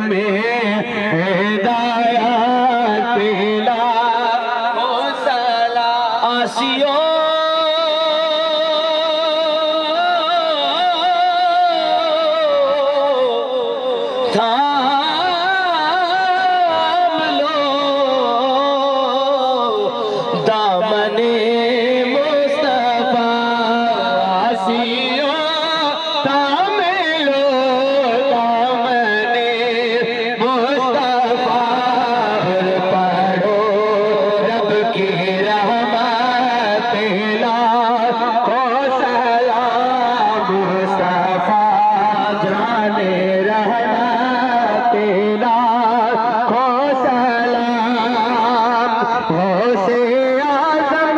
में हिदायत पिला ओ सला आसियो थाम लो दामने मुस्तफा आसियो थाम लो दामने मुस्तफा और पढ़ो रब की रहमत लाखो सलाम मुस्तफा जाने रहमत लाखो सलाम होसे आज़म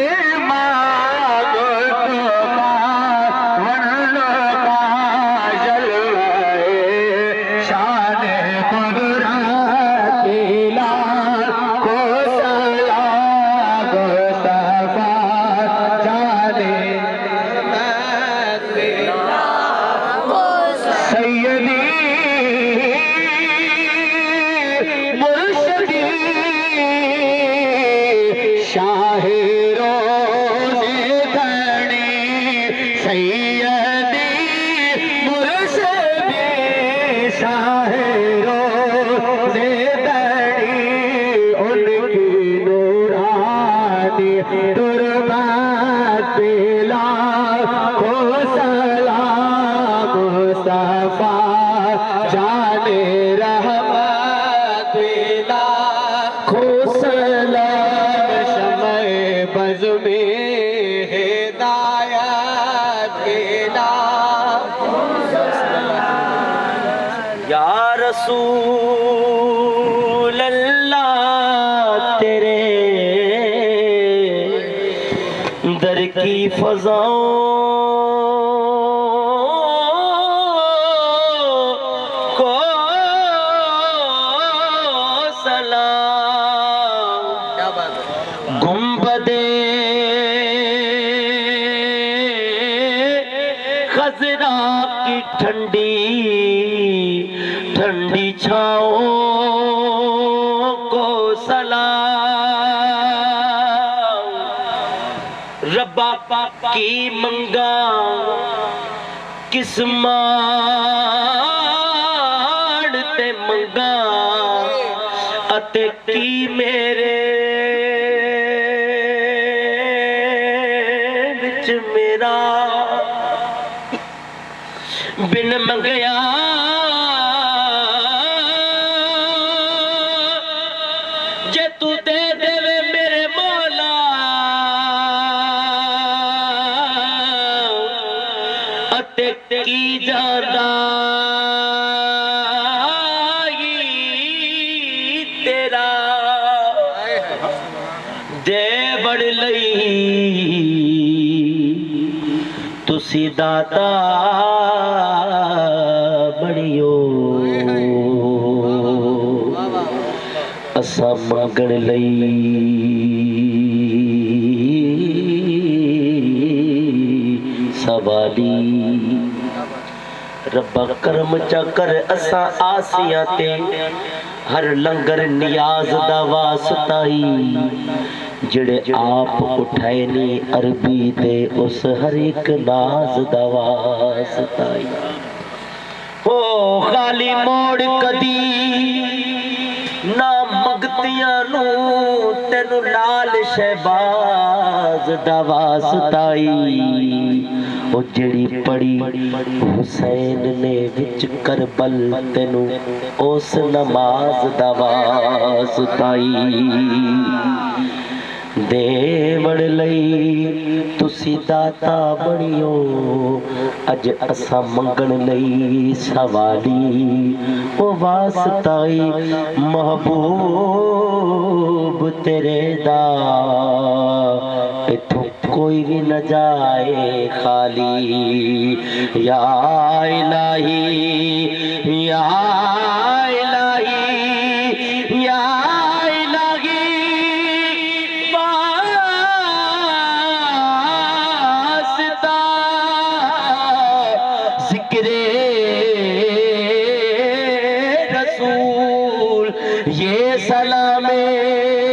इमाम तुका वरनो का जलवे शान कुदरत लाखो सलाम मुस्तफा जाने सैयदी मुर्शिदी शाहिरों धनी सैयदी मुर्शिदी शाहिरों धनी उनकी नूरानी तुरबात पिला को सलाम मुस्तफा जाने रहमत पिला को सलाम शमए बज़ में हिदायत पिला या रसूल अल्लाह तेरे दर की फज़ाओं को सलाम गुंबदे खजरा की ठंडी ठंडी छाओं को सलाम रब्बा की मंगा किस माड़ते मंगा अते की मेरे विच मेरा बिन मंगया जे तू दे देवे मेरे मौला अते की जादा तेरा दे बड़ लई तुसी दाता बड़ियो असा मंगण लई सवाली रब्बा करम चकर असा आसियां ते हर लंगर नियाज दा वास्ताई जिड़े आप उठाए नी अरबी ते उस हर एक नाज दा वास्ताई हो खाली मोड़ कदी ना मंगतियां नू तेनू लाल शहबाज दा वास्ताई ओ जड़ी पड़ी हुसैन ने विच करबल तेनू उस नमाज दा वास्ताई देवड़ लई तुसी दाता बणियो अज असा मंगण लई सवाली ओ वास्ताई महबूब तेरे दा इथों कोई भी न जाए खाली या इलाही या इलाही या ये सलामे